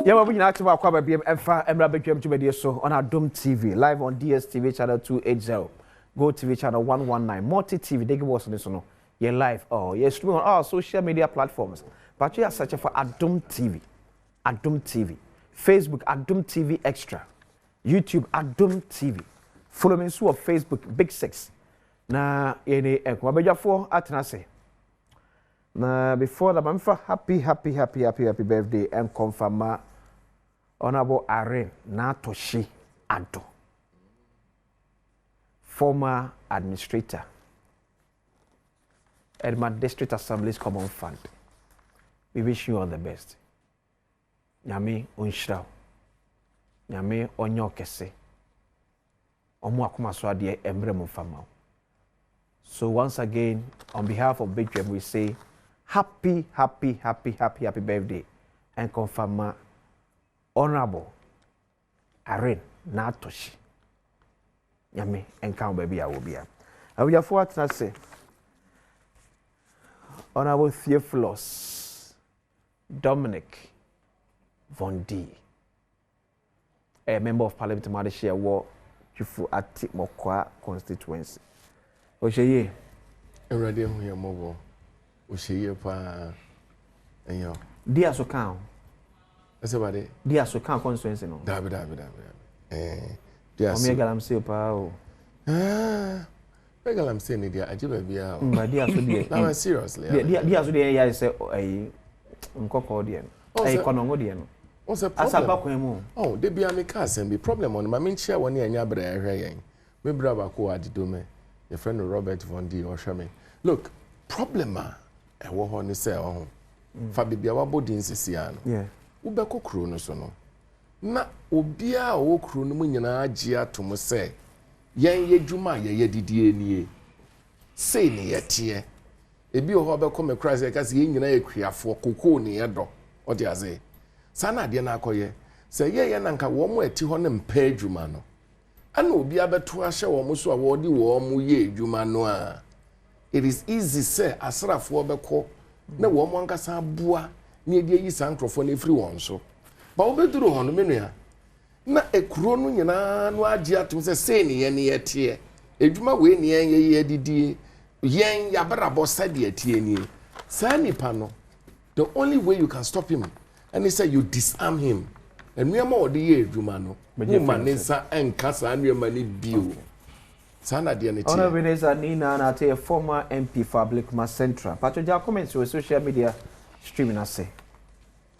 Yeah, we're not to our BM Emra Beckham to media so on Adom TV, live on DSTV channel 280, Go TV channel 119, Multi TV, they give us this one. You're live, you're streaming on all social media platforms. But you are searching for Adom TV, Facebook Adom TV Extra, YouTube Adom TV. Follow me on Facebook Big Six. Na any ekwabeja atenase. Na before that, I'm for happy birthday and confirm Honorable Are Natoshi Adom, former administrator, Edmund District Assembly's Common Fund. We wish you all the best. Nyame onshira. Nyame onyo kese. Omo akoma so ade embre mo fama. So once again, on behalf of Big Dream, we say happy birthday and confirm Honorable Are Natoshi. Nyame enkan baby a will be. I will for what say. Honorable Theophilus Dominic Vondi, a member of Parliament Madeshia War Chifu Ati Mokwa constituency. Osheye. Already on your mobile. Osheye pa enyo. Dia so kan. That's about it. Dia so kan constituency no. Dabi. Dia so. Omega lam say pa o. Omega lam say ni dia ajiba bia o. But dia so dia. No, seriously. Dia so dia ya say nkoko dia. Konongo dia no. What's the problem? Asaba kwan mu. Oh, they be am case and be problem on my main chair one year nya bra ehwe yen. Me bra ba ko adidome. Your friend Robert Von D or Shame. Look, problem e wo ho ni say ho. Fa bibia wa body nsisi ano. Yeah. Wo be kokro no so no. Na obia wo kro no mu nyina agi atom say yen yedwuma ye didie nie. Say ni yetie. Ebi ho be come cry say ka say yen nyina yakwiafo kokko ni yedo. O de aze. Sana de na akoye. Say ye na nka wo mo ati ho ne mpa adwuma no. Ana obi abeto ahye wo mo so a wo di wo mo ye adwuma no a. It is easy say asrafo obekọ na wo mo ankasa aboa na edi yi sankrofo na efiri won so. Ba obeduru ho no menua. Na ekuro no nyina no agi atum say ni ye ne yete. Adwuma we ne ye adidi yen yabrabo sade atie ni. Sa nipa no, the only way you can stop him and he said you disarm him. And we are more the year, Jumano. Manesa and Casa and your money bill. Sana Dianity. Honorable Nina and a former MP for Ablikuma Central. But your comments to social media streaming, I say.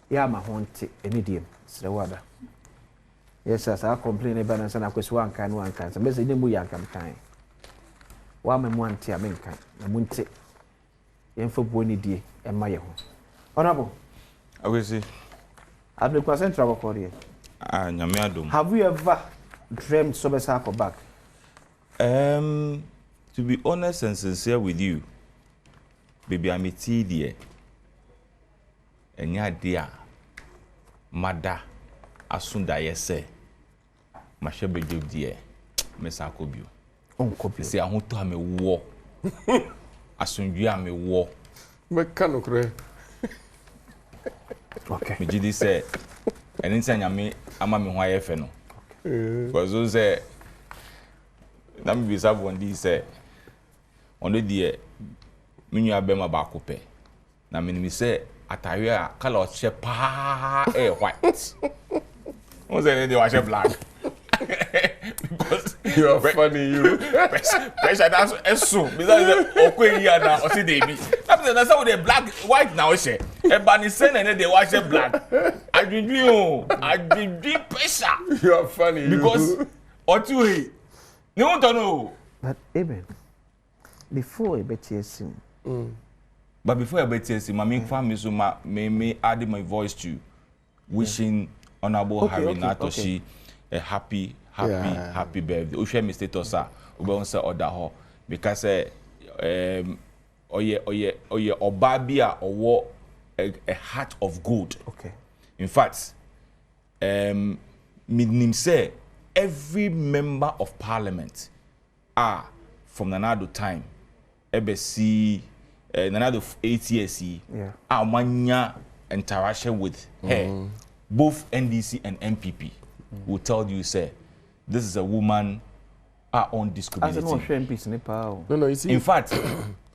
Yeah, my haunted an idiom. Srewada. Yes, as I complain about and I was one kind. So, Miss Nimuyan can kind. One man, tia menkai, a munte. Info boni die and my home. Honorable. I will see. Agribusiness Central Korea. Nyame Adom. Have you ever dreamed Sobesako back? To be honest and sincere with you, baby, I'm a TD. And ya dear, Mada, Asunda, yes, say, Mashabe Job, dear, Messako Bio. Uncle, say, I want to have a war. Asundia, I'm a war. Mechanical. Okay. Me jidi say, anything nyame ama me ho ayefe no. Because those say, na me bisa bondi say, ono die me nua be ma ba ko pe. Na me ni say atare a color o che pa white. Who say they wash black? Because you are funny, you. Pressure that's eso. Because okwe here na o see dey be. That's how they black white now she. Ebani say and they wash black. I did pressure. You are funny. Because otu no want to know. But even before a BTS. But before a BTS, my main family so me add my voice to wishing Honorable Harry Natoshi a happy birthday. We share my status we won't say other ho because oye obabia or a heart of gold. Okay. In fact, me say every member of parliament are from Nanado time. EBC Nanado 8 years. Yeah. Manya interaction with her. both NDC and MPP will tell you, say, this is a woman on discriminating. No, you see. In fact,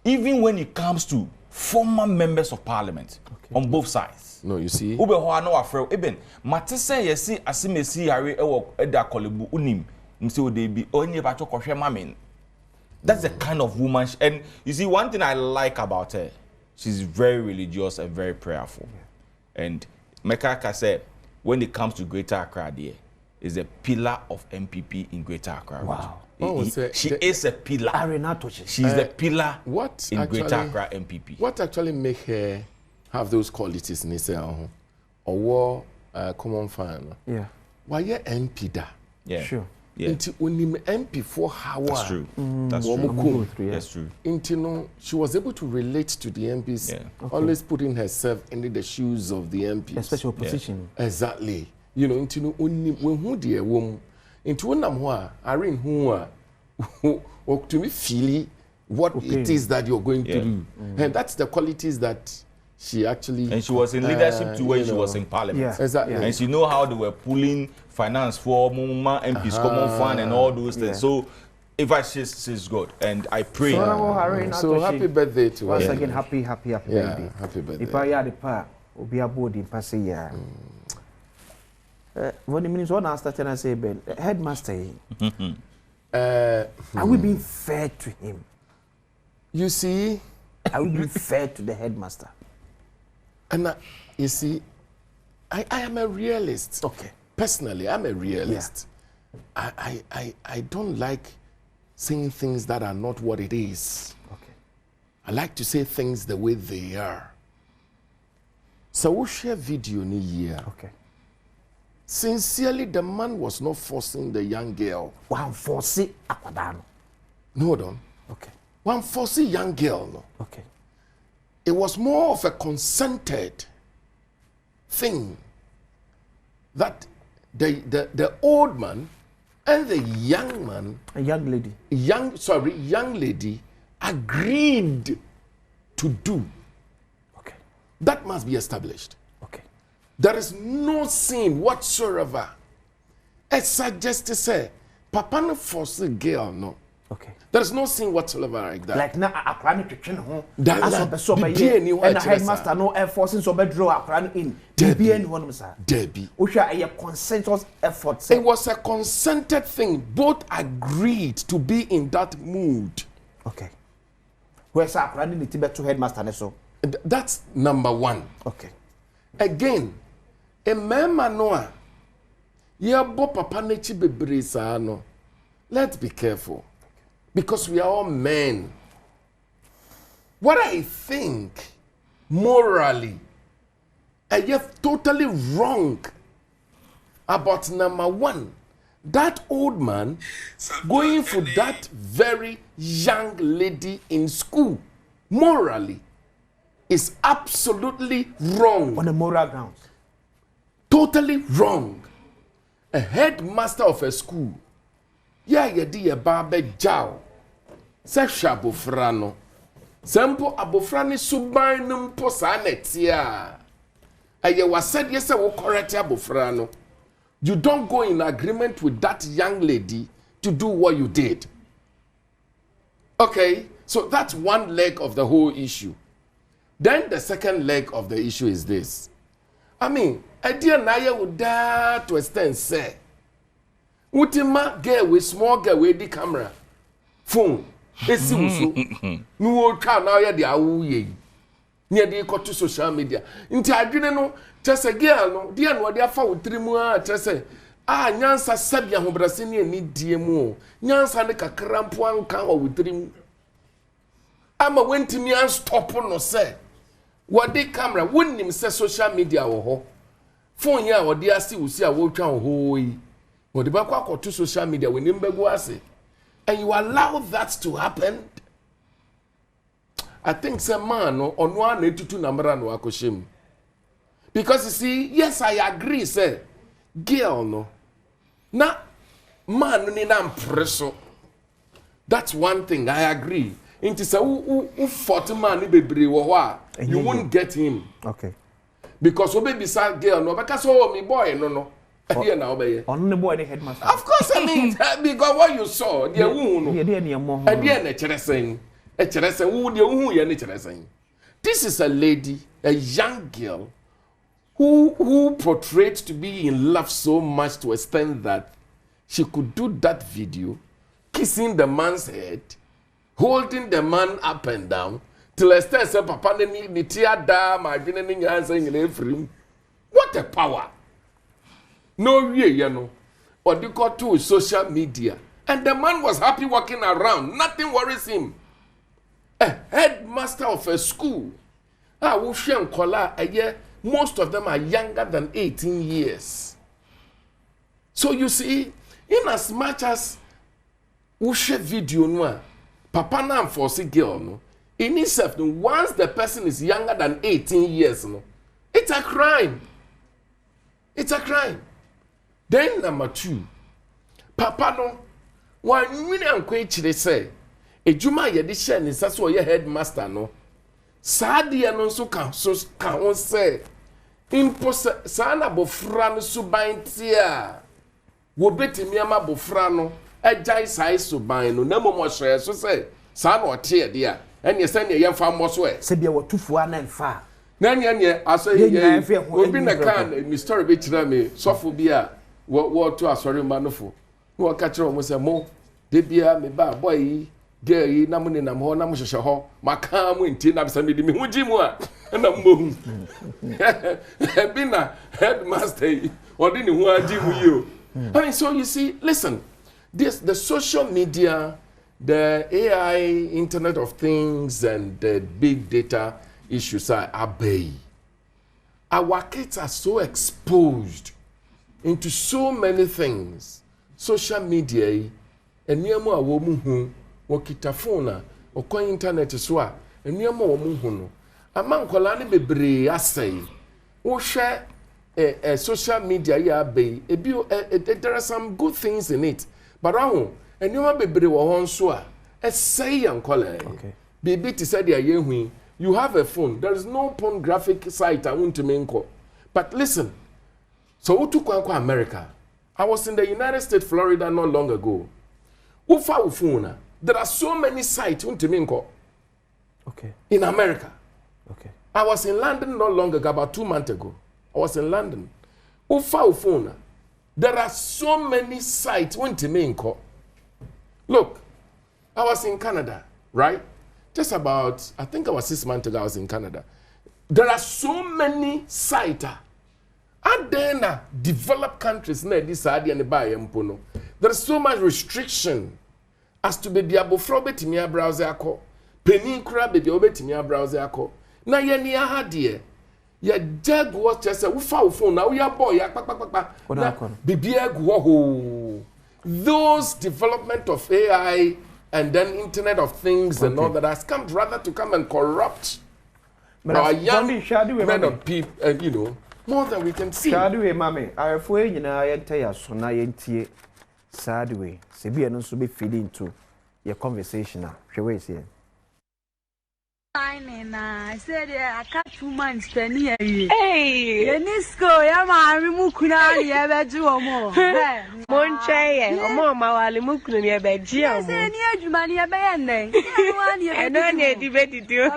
even when it comes to former members of parliament on both sides. No, you see. Ube ho no afre eben matese yesi asimesi yare ewo eda kolebu unim mse odebi onye ba chokwohwe mamen. That's the kind of woman and you see one thing I like about her, she's very religious and very prayerful. And Mekaka said when it comes to Greater Accra there is a pillar of MPP in Greater Accra. Wow. She is a pillar. She's the pillar in Greater Accra MPP. What actually make her have those qualities in herself? Or war common fan? Yeah. Why you MP da? Yeah. Sure. Yeah. Into MP for how? That's true. That's true. That's true. Into no, she was able to relate to the MPs, always putting herself into the shoes of the MPs. Especially opposition. Yeah. Exactly. You know, into no only when who dear woman. Into one I read who to me feel what it is that you're going to do. And that's the qualities that she actually... And she was in leadership too when she was in parliament. Yeah. Exactly. And she know how they were pulling finance for Muma, MP's common fund and all those things. So, in fact, she's good. And I pray... So happy birthday to her. Once again, happy birthday. Happy birthday. If I had the power, we'll be aboard in Passia. What the means what I started and say, Ben, headmaster, are we being fair to him? You see, are we being fair to the headmaster? And you see, I am a realist. Okay. Personally, I'm a realist. Yeah. I don't like saying things that are not what it is. Okay. I like to say things the way they are. So we'll share video in a year. Okay. Sincerely, the man was not forcing the young girl. One forcing Akwadano. No, hold on. Okay. One forcing young girl, no. Okay. It was more of a consented thing that the old man and the young man, a young lady, young lady agreed to do. Okay. That must be established. Okay. There is no sin whatsoever. It suggests to say, Papa no force the girl, no. Okay. There is no sin whatsoever like that. Like now, a plan to train home. That's and the headmaster no enforcing so bad draw a plan in. Debbie. Which are a consensus effort. It was a consented thing. Both agreed to be in that mood. Okay. Where's our plan in the Tibet to headmaster? So that's number one. Okay. Again, a man manoa. Yeah, bo papa nechi bebrisa no. Let's be careful. Because we are all men. What I think morally, I have totally wrong about number one, that old man going for that very young lady in school morally is absolutely wrong. On the moral grounds. Totally wrong. A headmaster of a school. Yeah, ye babe jaw. Se shabofrano. Sempo abofrani suban numpo sanetia. Aye wasaid yesa wo correct abofrano. You don't go in agreement with that young lady to do what you did. Okay, so that's one leg of the whole issue. Then the second leg of the issue is this. I mean, idea naye would dare to extend say. Utima girl with small girl with the camera. Phone. Esi uso. Nu wo twa na ye de awu ye. Ni de ko to social media. Nti adwene no chese girl no de no de afa wotirimu a chese nyansa sabia hobrase ne ni die mu. Nyansa ne kakrampo anka wa wotirimu. Ama wentimi an stop no say. What the camera wouldn't say social media wo ho. Phone ya wo de ase usi a wo twa ho yi. But the back to social media when you and you allow that to happen. I think some man on one need to number no akoshim. Because you see, yes, I agree, say, girl no. Na man ni na preso. That's one thing I agree. Into say who 40 man ni bebre wo ho you won't get him. Okay. because we be sad girl no because oh me boy no here now be on the boy the headmaster. Of course I mean because what you saw the who no and there na cheresen e cheresen who the who ye na cheresen. This is a lady, a young girl who portrayed to be in love so much to extent that she could do that video kissing the man's head, holding the man up and down till extent say papa ni tear down my dream ni answer in every. What a power. No way, you know. Or they got to social media. And the man was happy walking around. Nothing worries him. A headmaster of a school. Most of them are younger than 18 years. So you see, in as much as we share video no, papa na force girl no, in itself, once the person is younger than 18 years no, it's a crime. It's a crime. Then number 2, papa no, one million kwechire say, ejuma ye de share ni saso ye headmaster no. Saadi no so kan on say, impo sana bofra no suban tia. Wo betimi ama bofra no, ejai sai suban no, na momo hwe so say, sa na ote de a, ene se ne ye fa mo so e. Se bia wotufu ana mfa. Na nye aso ye obi na kan mi story be kira me sofo bia wo to asori manofo wo ka kira mo se mo de bia me ba boy girl yi na mo ni na mo na mo hwehwe ho maka mo nti na bisa me di me hu gi mu a na mo hu bi na headmaster odi ni hu agi mu yi o. I mean, so you see, listen, the social media, the AI, Internet of Things, and the big data issues are big. Our kids are so exposed into so many things. Social media, and near more woman who wakita phone or coin internet as well, and near more woman who among Kolani bebre assay, or share a social media ya be there are some good things in it, but and you want bebre wa honsoa a say and color. Okay. Baby to say you have a phone. There is no pornographic site I want to make. But listen, so to America. I was in the United States, Florida, not long ago. Ufa phone. There are so many sites want to make. Okay. In America. Okay. I was in London not long ago, about 2 months ago. I was in London. Ufa phone. There are so many sites want to make. Look, I was in Canada, right? Just about, I think I was 6 months ago, I was in Canada. There are so many sites. And then developed countries, there's so much restriction as to be diabofro betimia browser ako. Peninkura baby obetimia browser ako. Na ye ni aha de. Ya jag what just say ufa phone na we boy ya kpakpakpa. Bibia gu ho. Those development of AI and then Internet of Things and all that has come rather to come and corrupt our young men of people, and you know, more than we can see. Shadwe mame, arefo nyina yente ya so na yentie sadwe. Se bia no so be feed into your conversation na hwe say. I said I got 2 months penny. Hey, Yenisco, Yama, Mukuna, Yabeju or more. Monche, or more Mawali Mukun, Yabeji. I said, near money a band. I don't need debated you.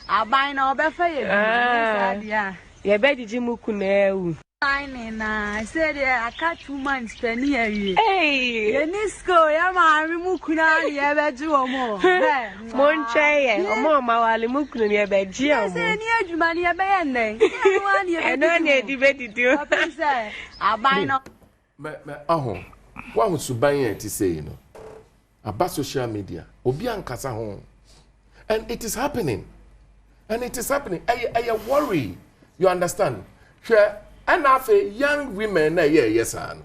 I buy no better. Yeah, Yabeji Mukune. I said I got 2 months penny. Hey, Yenisco, Yama, Mukuna, Yabeju or more. Monche, or more Mawali Mukun, Yabeji. I said, near money a band. I don't need debated you. I buy no. What was Subayan to say, you know, about social media, Obian Kasa home. And it is happening. And it is happening. I worry. You understand? Sure. And after young women, yes, and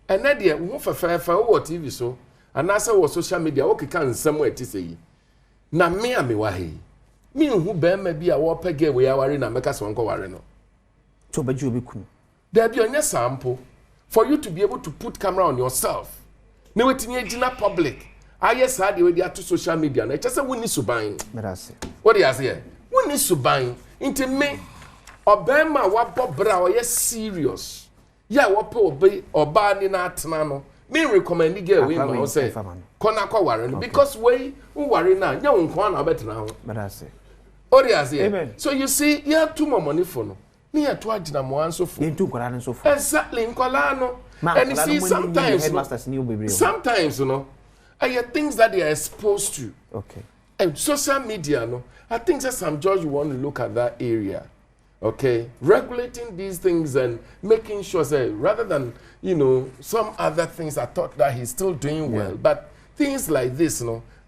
then they won't for TV so, and I saw social media, okay, can somewhere to say. Na me wahi. Me who bear maybe a war peg we are in a make us one go arena. To be Jubiku. There be on your sample for you to be able to put camera on yourself. No, it's in a public. I yes, had you to social media, and I just said, we need to buy. What do you say? We need to buy into me. Obema wabo bra o yes serious. Yeah, wapo obe oba ni na atena no. Me recommend girl we ma say kona kwa worry because we worry na nya wonko na obetena ho. But I say. Amen. So you see, you have too much money for no. Me at what did I so for? Exactly, Nkwala no. And you see, sometimes, you know, I hear things that they are exposed to. Okay. And social media, no. I think that some judge want to look at that area. Okay, regulating these things and making sure that rather than some other things, I thought that he's still doing well, but things like this,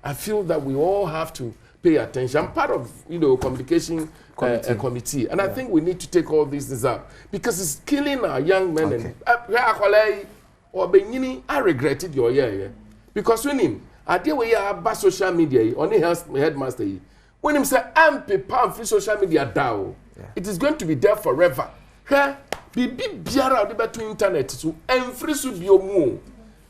I feel that we all have to pay attention. I'm part of communication committee, and I think we need to take all these things up because it's killing our young men. Okay. And I regretted your year because when him I deal with your social media on the headmaster when him say I'm prepared for social media down. It is going to be there forever. Bibi biara odi beto internet so enfri so biomu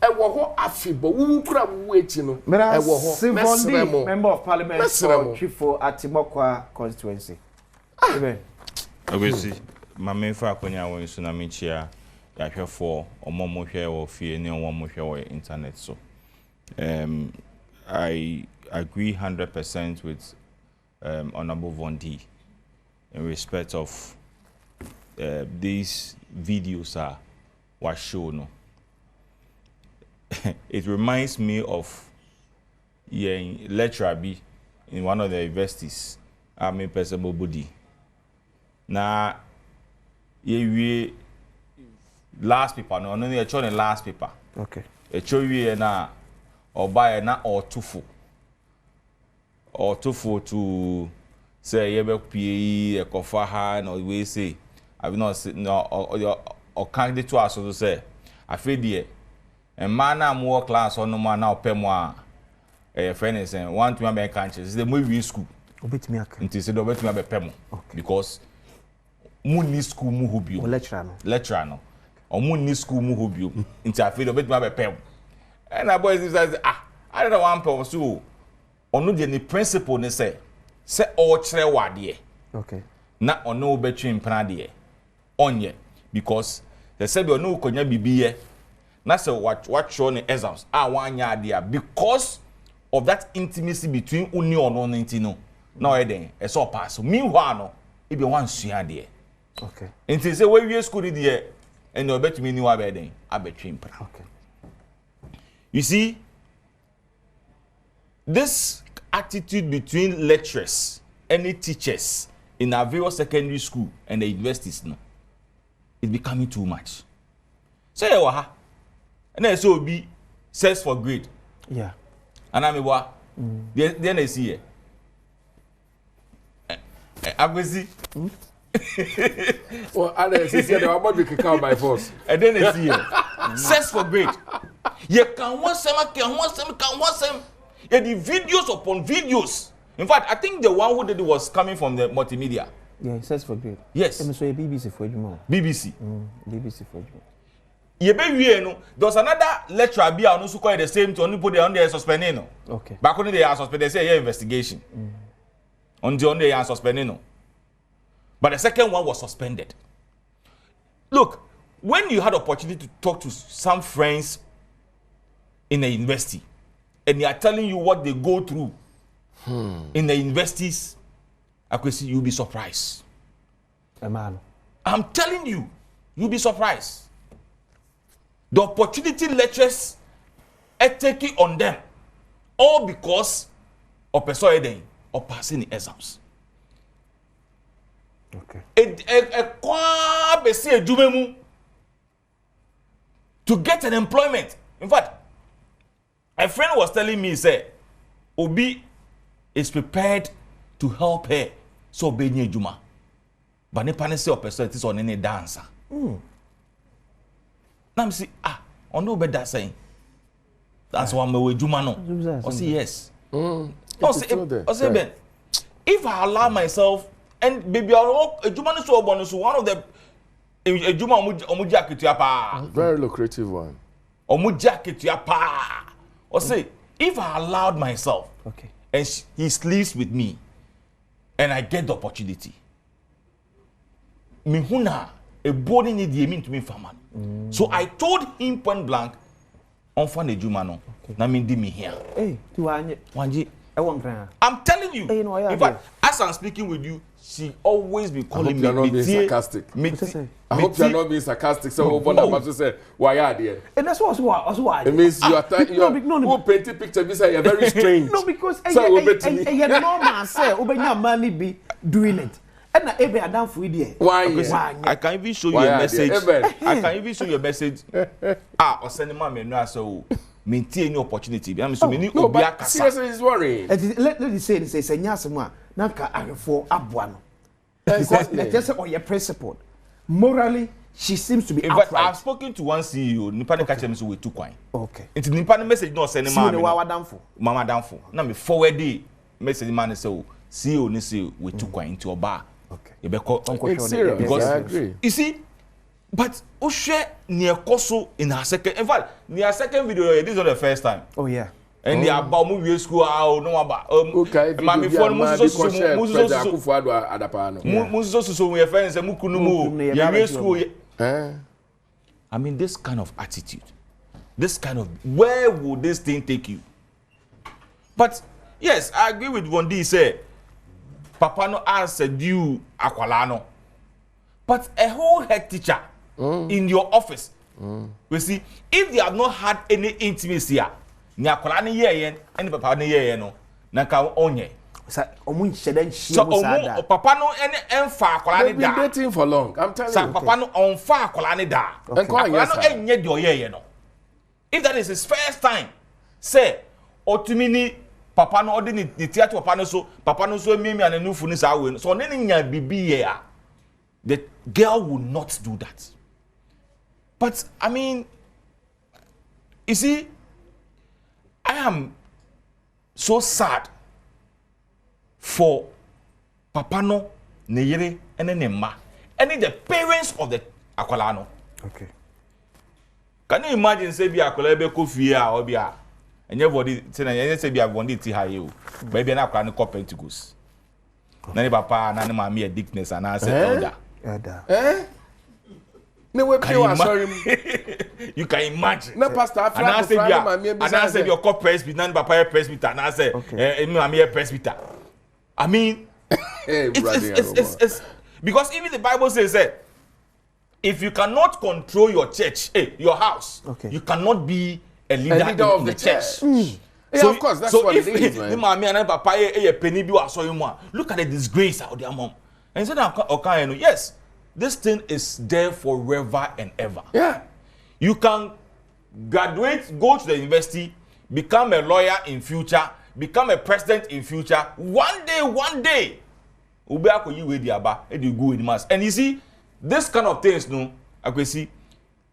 e wo ho afibo wu kura wu echi no e wo ho member of parliament for Chifo Atimokwa constituency. Amen. Obviously mama fa akonya won so na mechia ya hwefo omomo hwe wo fie ne omomo hwe wo internet so I agree 100% with Honorable Vondi in respect of these videos were shown. It reminds me of lecturer B in one of the universities, Mpensenpensenmu. Now, we last paper, no, only a last paper. Okay. A choice na or buy na or tufu to say yebe PE a kofaha no we say I've not seen no or candidate to us to say I feel dear and man I'm more class or no man now pay more a friend is saying one to my countries the movie school obet me until say obet me be pemo because muni school mu hobio lecturer no or muni school mu hobio until I feel obet me be pemo and I boys says I don't know one per so onu de ni principle ne say all chere wade okay na ono betwe mpana de onye because they say be ono konya bibiye na say what show ne exams wanya ade because of that intimacy between uni ono no na o eden e so pass meanwhile no e be wan sua de okay until say we wie school de and o betumi ni wa be den abetwe mpana okay you see this attitude between lecturers and the teachers in our various secondary school and the universities no it's becoming too much say ha and then so be search for grade and I mean what then I see here Agwesi well I see they about to kick out by force and then I see here search for grade you can want some the videos upon videos. In fact, I think the one who did it was coming from the multimedia. Yeah, it says for good. Yes. So BBC for you. BBC. BBC for There you. was another lecturer be on also the same to only put the on the suspending. No. Okay. Back when they are suspended, they say investigation. On the are suspending. No. But the second one was suspended. Look, when you had opportunity to talk to some friends in the university, and they are telling you what they go through in the universities, you'll be surprised. Man. I'm telling you, you'll be surprised. The opportunity lectures are taking on them, all because of persuading or passing the exams. Okay. To get an employment. In fact, a friend was telling me, say, Obi is prepared to help her so be near Juma. But ne panese or person is on any dancer. Now I say, on no better saying. That's one way Juma no. Or say yes. Or say Ben. If I allow myself and baby a Juma no so bonus one of the a Juma omuja kituapa. Very lucrative one. Omuja kituapa. Or say, if I allowed myself, okay, and he sleeps with me, and I get the opportunity, me huna a body need the mean to me farmer. So I told him point blank, on fan ejuma no. Na me di me here. Hey, tu wanji. I'm telling you. Hey, no, in fact, as I'm speaking with you, she always be calling me. I hope you're not being sarcastic. I hope you're not being sarcastic. So over to say, why are there? And that's why. It means you are who painted picture. You say you're very strange. No, because you normal say, Obenya money be doing it. And na every Adam for idiot. Why? I can even show you a message. I can even show you a message. Or send me no so maintain any opportunity. I'm so many obia kasa. Seriously, is worrying. Let me say nyasema na ka arefo aboa no. Because just say your principle. Morally, she seems to be upright. But I've spoken to one CEO. Nipa ne catch me so we too kwine. Okay. It's nipa ne message no send ma. Mama damfo. Na me forward the message man say CEO ni say we too kwine into oba. Okay. You be call it's serious. Because I agree. You see, but o share near Koso in her second. In fact, near second video, this is not the first time. Oh yeah. And they about movie school no about okay. Mami phone muso we friends say mukunu mu ya school. I mean this kind of attitude. This kind of where would this thing take you? But yes, I agree with Bondi say Papa no answered you akwala. But a whole head teacher in your office. We see if they have not had any intimacy here, ni akwala ni ye any papa ni ye no na ka onye. So papa no any enfa akwala ni da. They've been dating for long. I'm telling you. Papa no onfa akwala ni da. Akwala no enye de oye no. If that is his first time, say otumini papa no odi ni theater papa no so emi an nufu ni sa we so ne nya bibi ye a the girl will not do that. But I mean, you see, I am so sad for papa no ne yere and ne ma and the parents of the akwala no. Okay. Can you imagine say bi akwala be ko fie a obi a enye body say na enye say bi abonde ti ha ye o ba bi na akwala no cop Pentecost na ne papa na ne ma me dickness and I say elder. No way pay sorry. You can imagine. No pastor and I say your cop presbyter na papa presbyter and I say me presbyter. I mean it's because even the Bible says that if you cannot control your church, your house, you cannot be a leader of the church. Yeah, so, of course, that's what it is, man. Look at the disgrace out there, mom. And so now, yes, this thing is there forever and ever. Yeah. You can graduate, go to the university, become a lawyer in future, become a president in future. One day, and you see, this kind of things, no, I can see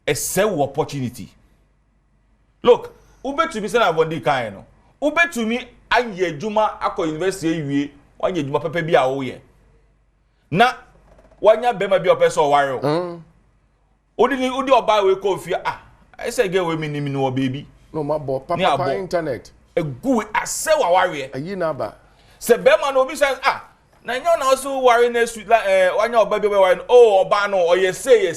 a sell opportunity. Look, ube to me say na bondi kan no. Ube to me anye juma akọ university ewie, wanye juma pepe bi a wo ye. Na wanya bema bi opese o ware o. Odi oba we ko fi I say get we mi no baby. No ma bo papa internet. Egu ase wa ware. Ayi na ba. Se bema no obi say na nyo na also ware na street wanya oba bi ware oba no o ye say.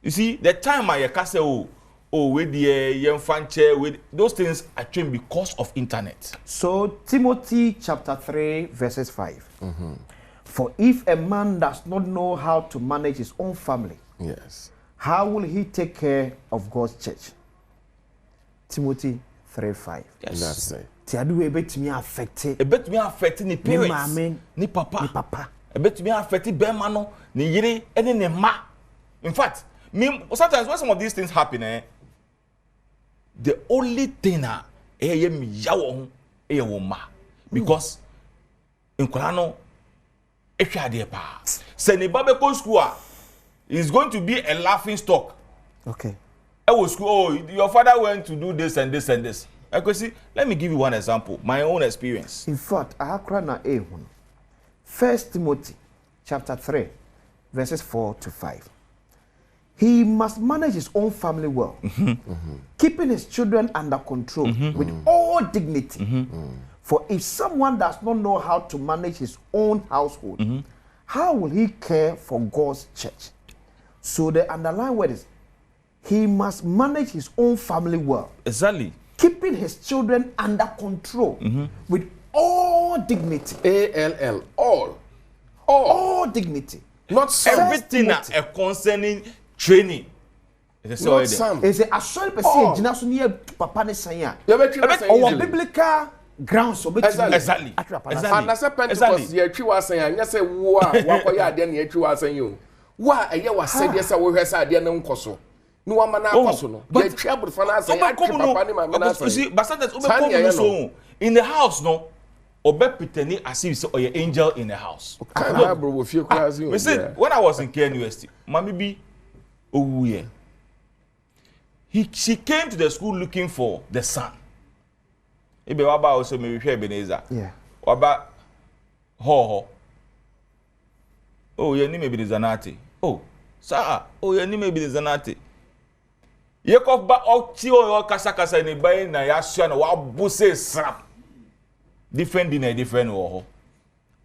You see the time I say with the yemfanche with those things are trained because of internet. So Timothy chapter 3 verses 5. For if a man does not know how to manage his own family, yes, how will he take care of God's church? Timothy 3:5. Yes. That's it. Tiadu ebetumi affect. Ebetumi affect ni parents, ni papa. Ebetumi affect bema no, ni yire ene ne ma. In fact, sometimes when some of these things happen, the only thing because in Kolano, school is going to be a laughing stock. Okay. Your father went to do this and this and this. I could see. Let me give you one example. My own experience. In fact, I have na 1 Timothy chapter 3, verses 4 to 5. He must manage his own family well, keeping his children under control with all dignity. For if someone does not know how to manage his own household, how will he care for God's church? So the underlying word is, he must manage his own family well. Exactly. Keeping his children under control with all dignity. A-L-L, all dignity. Not some. Everything concerning training. Not some. Is a sorry person jina so near papa ne sanya. Or biblical grounds so exactly. And as a Pentecost ye twi wasan ya say wo a wakoya ade na twi wasan yo. Wa eye wa said yes wo hwesa ade na nkoso. No one man akoso no. Ye twi aburfa na say ya twi papa ne ma na say. You see, but sometimes so in the house no obe pretending as if say oye angel in the house. Bro wo fie kwase yo. When I was in Care University, mommy be owuye. She came to the school looking for the son. Ebe waba also me hwe Ebenezer. Yeah. Waba ho. Oh, ye ni me be zanati. Oh, sir. Oh, ye ni me be zanati. Ye kof ba okti o kasa ni bayi na ya sua na wa buse srap. Different wo ho.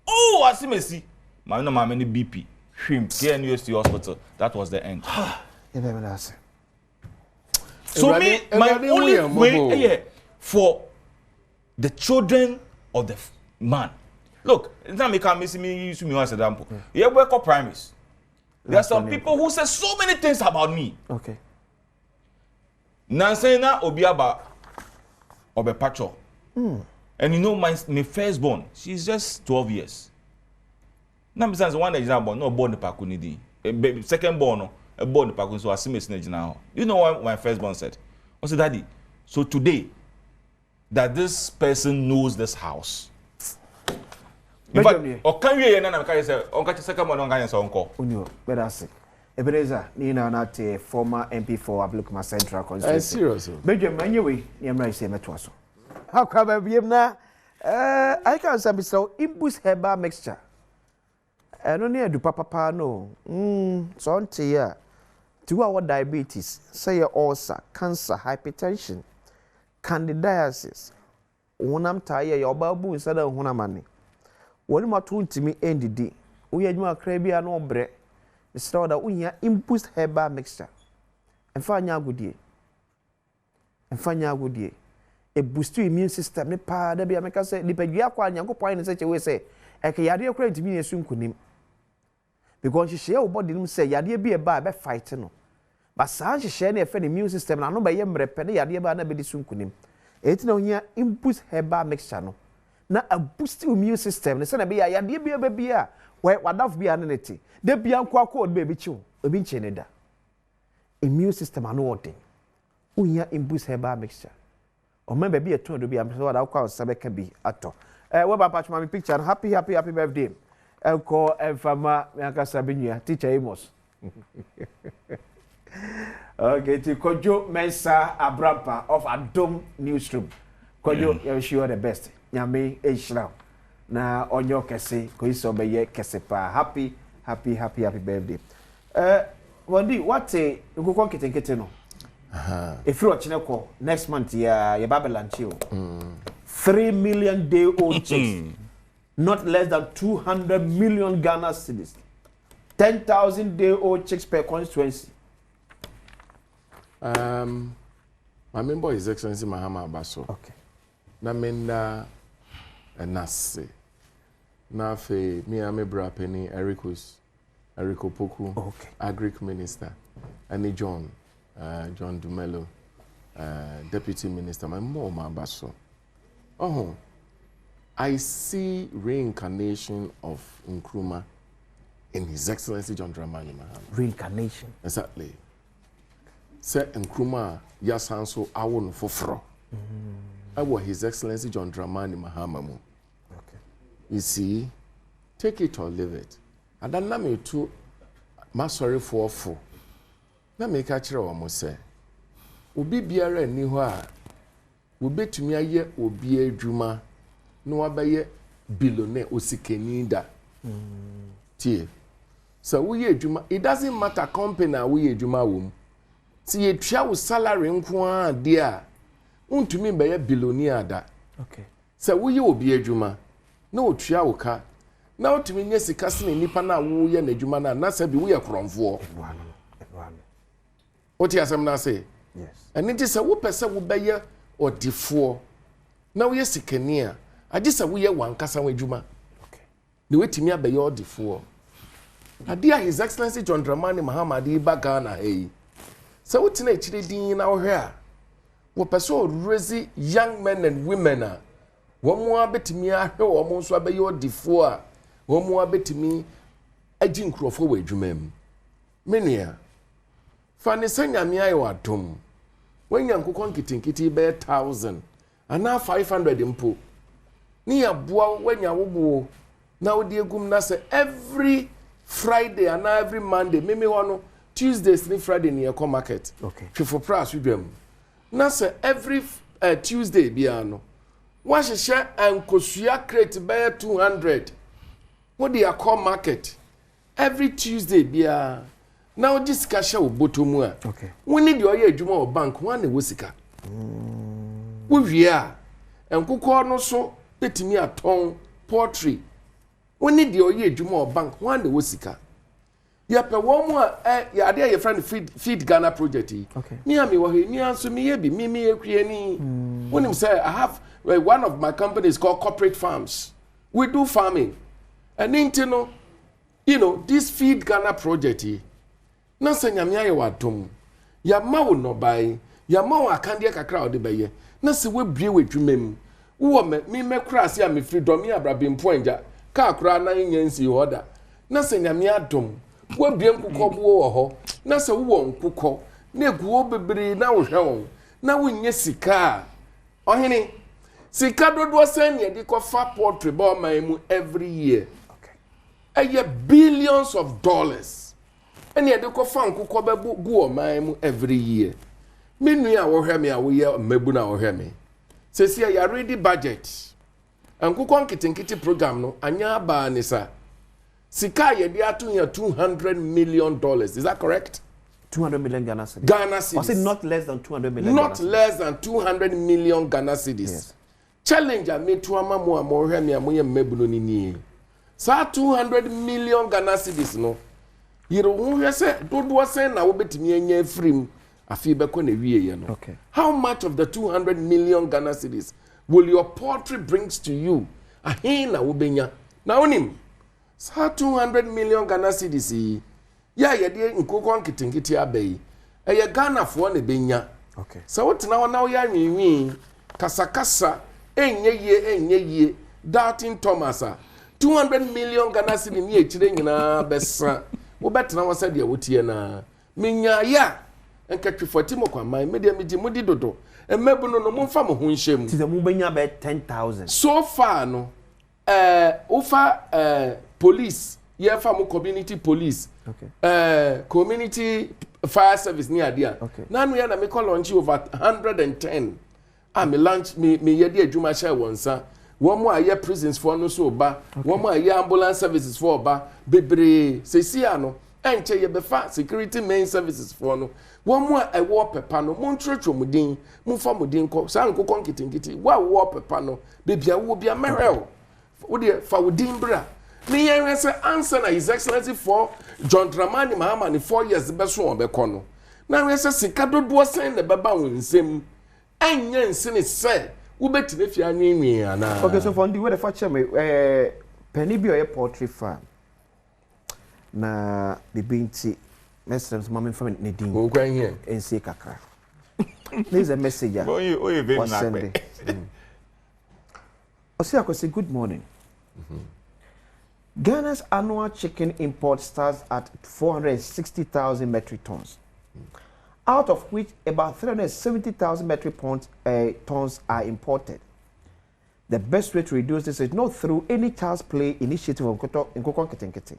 Oh, asimesi. Ma no ma me ni BP. Hwim Care University Hospital. That was the end. So my only way for the children of the man. Look, now me can miss me use me as an example. You work up primaries. There are some people who say so many things about me. Okay. Nansena Obiaba Obe Pacho. And you know my firstborn, she's just 12 years. Now besides one example, no born the Pakunidi. Second born no. Born the Pakun, so I see now. You know what my firstborn said? I said, Daddy, so today that this person knows this house. In fact, or can you hear na say, "Onka second one onka yenso onko." Unyo, better say. Ebenezer, ni na nate former MP for Ablukuma Central constituency. Serious. Bedwe manyewe, ni amra say meto aso. How come biem na I can say Mr. Imbus herbal mixture. No near do papa no. So on here. To our diabetes, say ulcer, cancer, hypertension, candidiasis. Wonam tire your babu instead of honamani. When my tune to me ended the we had more crabby no bread. The store that we have impulse herbal mixture. And find your good day. And find your good day. A boost to immune system, ne pa, there be a make us say, the Pedia and Yanko point in such a way say, I can yard credit to me as soon could him. Because she share body them say yadi be a bar fighting no. But Sanji share a friend immune system and no by yem repene yadi ba na be the soon kunim. It no here impulse herbal mixture no. Na a boost immune system. The son be a yadi be a baby where what have be an entity. De be an code baby chew. A binch in immune system and no thing. Who here impulse herbal mixture. Or maybe be a tone to be I'm sure I'll call Sabe can be at all. What about my picture? Happy birthday. Elko Enfama Miaka Sabinia, teacher Amos. Okay, to Kojo Mensa Abrampa of Adom Newsroom. Kojo, you wish you all the best. Nyame Eshra. Na onyo kese, koiso beye kesepa. Happy birthday. Wandi, what a Nkoko Nkitinkiti no? If you watch next month, ya Babylon chill. 3 million day-old chicks. Not less than 200 million Ghana cedis. 10,000 day-old chicks per constituency. My member is Excellency Mahama Abaso. Okay. Na menda nase. Na fe mi ame bra penny Eriko Poku. Okay. Agric Minister. And John Dumelo, Deputy Minister. My mom Abaso. Oh. I see reincarnation of Nkrumah in His Excellency John Dramani Mahama. Reincarnation? Exactly. Say Nkrumah yasanso awon foforo. I want His Excellency John Dramani Mahama. Okay. You see, take it or leave it. And then me too, my sorry for. Na me catch her almost say, Ubi biara ni ho a, ubi tumi aye obi adwuma. No abaye billionaire osikeni da. Tie. So we adwuma, it doesn't matter company we adwuma wom. See ye twa wo salary nko a de a, untumi baye billionaire da. Okay. So we obi adwuma, na otwa wo ka, na otumi nye sika se nipa na wo ye na adwuma na na se bi wo ye kromfo oti asem na say yes and it is a wo pese wo beye odifo na wo ye sikani a agi se wo ye wankasa wa adwuma okay ne wetimi abeye odifo ade a his excellency John Dramani Mahama de ba Ghana hey se wo tena ekire din na wo hwe a wo pese o raise young men and women a wo mo abetimi ahwe wo mo so abeye odifo a wo mo abetimi agi nkrofo wa adwuma mu menua fane sanyame ayi wadom wanya nkoko nkitinkiti be 1000 ana 500 mpo ni aboa wanya wobo na odi egum na se every Friday and every Monday mimi hono Tuesdays ni Friday ni eco market okay twefo price udwam na se every Tuesday bia no wa hehye ankosua crate be 200 wodi eco market every Tuesday bia na oji sika hye obotomu a okay woni de oye adwuma o bank wan na wo sika wo wie a enkokọ no so betimi aton poultry woni de oye adwuma o bank wan na wo sika ya pe wo mu a ya de ye friend feed Ghana project yi okay ni ami wo he ni anso mi ye bi mi ekwie ni woni say I have one of my companies called corporate farms we do farming and intino you know this feed Ghana project yi na sanyame aye wadom ya ma wo no bai ya ma wo akande kakra ode beye na se we bie wadwumam wo me mekura ase a me freedom ya brabempo anja ka akura na nyansi hoda na sanyame adom wo bie nkukọ bo wo ho na se wo nkukọ na eguo bebere na wo hwe won na wo nye sika ohene sika dodo sen ye di ko fa poultry ba man mu every year okay aye billions of dollars and yet the kofan kuko be gu o man every year menu a wo hwe me a wo ye mabu na wo hwe me sesi ya ready budget Nkoko Nkitinkiti program no anya ba ni sa sika ye dia to ya $200 million, is that correct? 200 million Ghana cedis. Ghana cedis. Was it not less than 200 million? Not less than 200 million Ghana cedis. Yes. Challenge me to ama mo hwe me amoye mabu no ni sa 200 million Ghana cedis no yiro hwe se dodo sen na wo betimi anya frim afi be ko na wie ye no. Okay. How much of the 200 million Ghana cedis will your poultry brings to you? Ahin na wo benya. Na onim. Sa 200 million Ghana cedis yi ya ye de Nkoko Nkitinkiti abai. Eye Ghana fo na benya. Okay. So what na wo ya nwi kasakasa enye ye doubting Thomas 200 million Ghana cedis ni echire nyina besa. Wo betena wo said ya wotie na menya ya enkatwefoti mokwa man media medi mudi dodo emmabu no momfa mo ho nhyem ti mu benya be 10,000 so far no ufa police ye fa mo community police okay community fire service ni adia okay. na no ya na me call launch over 110 me launch me ye de adwuma share wonsa wo mo aye prisons for no so ba wo mo aye ambulance services for ba bebre sesia no enche ye befa security main services for no wo mo a wo pepa no mo ntrotwo mudin mo fa mudin ko sa Nkoko Nkitinkiti wo pepa no bebia wo bia merel wo de fa wudin bra me yen say answer na his excellency for John Dramani Mahama ni 4 years be so obekọ no na we say sika dodo sen na beba wonsem anya nsene say wo betine fi anwenwi ana. Okay, so for the way the fact me penny bi oye poultry farm na bibinti message mama from Nedin Go kwan here NC kakra. There is a message. Oh, you very nice. Osiako say good morning. Ghana's annual chicken import starts at 460,000 metric tons, out of which about 370,000 metric tons are imported. The best way to reduce this is not through any child's play initiative of Nkoko Nkitinkiti.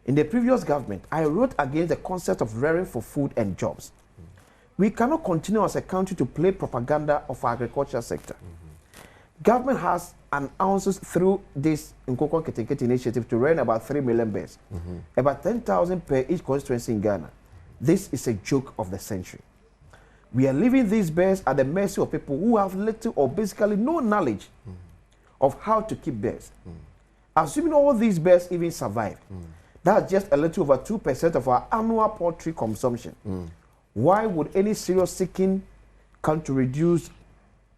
In the previous government, I wrote against the concept of rearing for food and jobs. We cannot continue as a country to play propaganda of our agricultural sector. Government has announced through this Nkoko Nkitinkiti initiative to rear about 3 million birds, about 10,000 per each constituency in Ghana. This is a joke of the century. We are leaving these birds at the mercy of people who have little or basically no knowledge of how to keep birds. Assuming all these birds even survive, that's just a little over 2% of our annual poultry consumption. Why would any serious-seeking country reduce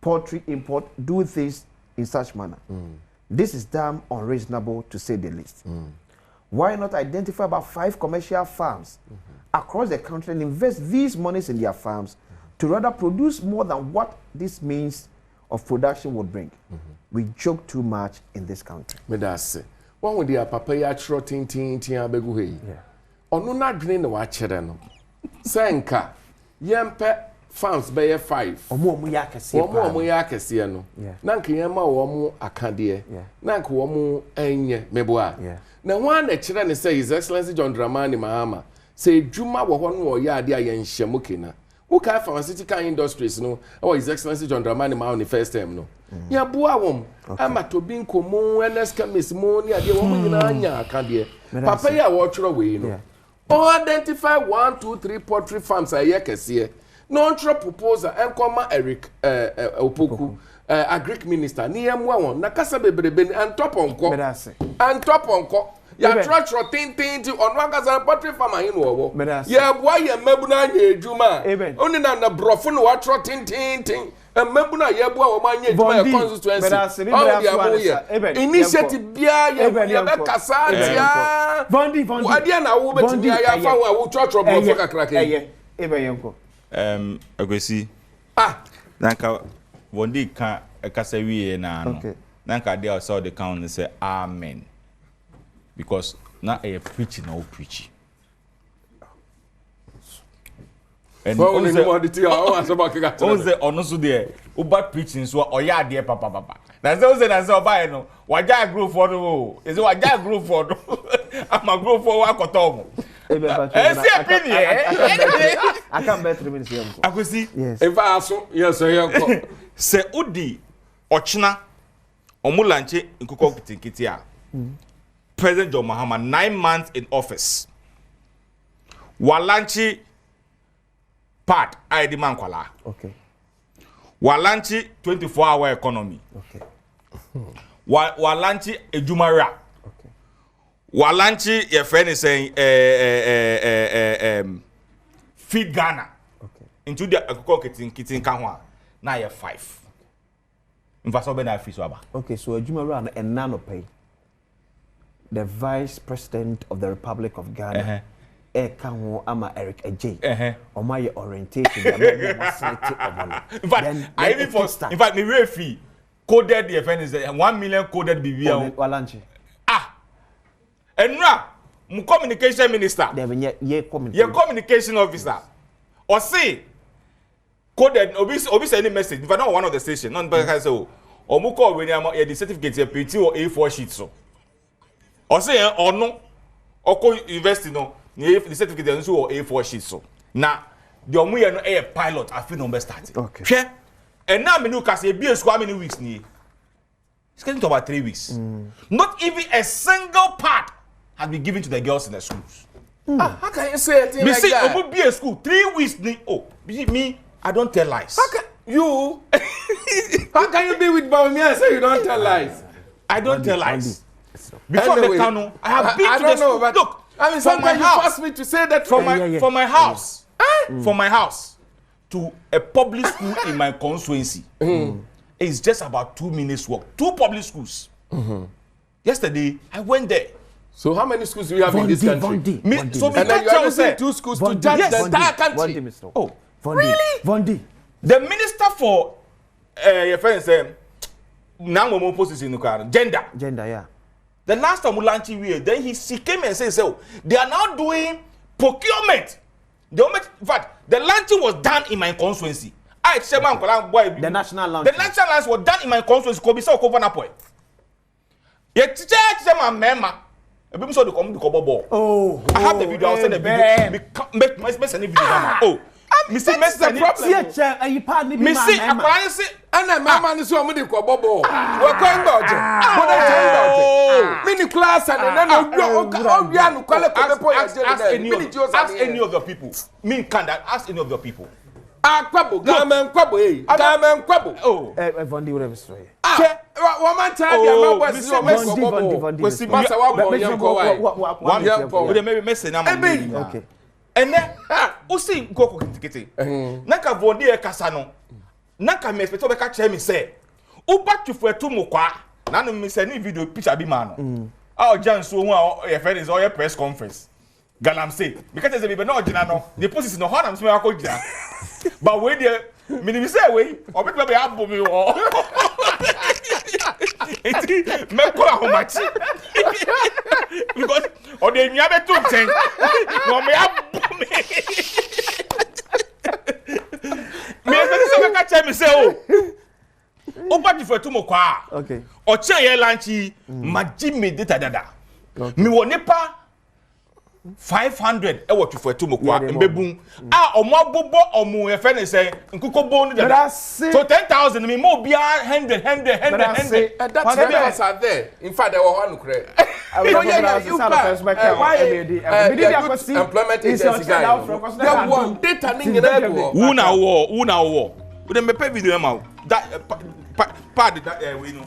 poultry import do this in such manner? This is damn unreasonable to say the least. Why not identify about 5 commercial farms across the country and invest these monies in their farms to rather produce more than what this means of production would bring? We joke too much in this country. Me da se. One with the papa ya chro tin abegu he. Ono na dwene na wa kire no. Senka yempe farms be 5. Omo ya kese. Omo ya kese no. Na nka yema wo akade. Na nka wo enye meboa. Na wan na kire ne say His Excellency John Dramani Mahama say dwuma wo ho no wo ya ade aye nhye kena. Who can pharmaceutical industries no? Oh, His Excellency John Dramani Mahama the first time no. Ya bua wom ama to bin komo NSK Miss Moni ade wo nyina anya akade. Papa ya wo tworo we no. Identify 1, 2, 3 poultry farms aye kese. No tro proposal enkoma Eric Opoku Agric Minister ni emwa won na kasa bebrebe ni antoponko. Antoponko. Ya tro tin onu agaza poultry farm ahin wo. Ya bua ye mabu na anya ejuma. Oni na brofo no wa tro tin. Mabu na ye bua wo ma anya ejuma ya constituency. Initiative bia ye be kasa dia. Vondi. Adia na wo betimi ya fa wo tro brofo kakra ke. Yenko. Akwesi. Nanka Vondi ka kasa wiye na no. Nanka dia so the count say amen. Because now I preach now preach. And on the onosu there, uba preaching so oya there papa. That's oba no. Waja grow for no. Is waja grow for no. I'm a grow for wakotomo. I can't bet 3 minutes here. I could see. Yes. If I so yes I Se udi ochina omulanche Nkoko Nkitinkiti a. President John Mahama 9 months in office. Walanchi part ID Mankwala. Okay. Walanchi 24-hour economy. Okay. Walanchi ejumara. Okay. Walanchi your friend is saying feed Ghana. Okay. Into the Nkoko Nkitinkiti Kanwa. Now you're 5. Okay, so ejumara and nano pay. The Vice President of the Republic of Ghana, Ama Eric Ajay, on my orientation. In fact, me fee coded the offense is 1 million coded BBL. Walanchi. And now, communication minister, ye communication officer, or say coded obis any message. If I know one of the station, non because so, or muko when you the certificate a PT or A4 sheet so. Or say or no or co invest no the certificate or A4 sheet so now the omu no a pilot I feel number starting. Okay. And now me no can say be school how many weeks ni it's getting to about 3 weeks. Not even a single part has been given to the girls in the schools. How can you say it like me say that? omu be a school 3 weeks ni me I don't tell lies. How can you how can you be with Bawumia and say you don't tell lies? I don't tell lies. Before Anyway, the Kano, I have been I to the school. but Look, I mean, sometimes you force me to say that from my house, from my house to a public school in my constituency, it's just about 2 minutes walk. 2 public schools. Yesterday, I went there. So how many schools do you have in this country? So and then you are using 2 schools to judge the entire country. Oh, really? Vondi. The minister for your friends now position in the car gender, yeah. the last time we launched it, then he came and said, so they are now doing procurement. In fact, the launching was done in my constituency. The national launch. The national launch was done in my constituency. Could be so covered up. Yet, teacher, my member. Oh, I have the video. I'll send the video. Make the video. Oh, Mr. Messi, problem. Missy, I say, and then my man is so many kobobo. We're going to mini class and then ask any of the people. Me can that ask any of the people. Kwabo, Gamen Kwabo, Gamen Kwabo. Oh, Vondi, whatever story. One man time dia ma boy si o me so bobo. Bondi. Masa wa bo yen ko why. One yen ko. We maybe mess na ma. Okay. Ene usi nkoko kitikiti. Na ka bondi e kasa no. Na ka me expect o be ka che me say. Uba tufu etu mo kwa. Na no me say ni video picture bi ma no. Ah Janso hu a your friend is all your press conference. Galamsey. Because say be na ogina no. The post no how am so akogina. But we dey minimi say we obet be abo mi wo. Me ko ahomachi. Because o dey nua be to ten. No me abo me. Me say ka che me say o. Oba di fetu mo kwa. Okay. O che ye lanchi maji me data dada. Mi wo nipa 500 e wo fetu mo kwa mbebun. Omo abobo omo e fe ne say nkoko bonu dada. So 10,000 mi mo bia 100. That's the are there. In fact, there were one credit. Employment agency guy. There one data ning na go. Una wo. We dem be pay video am out. That part that we know.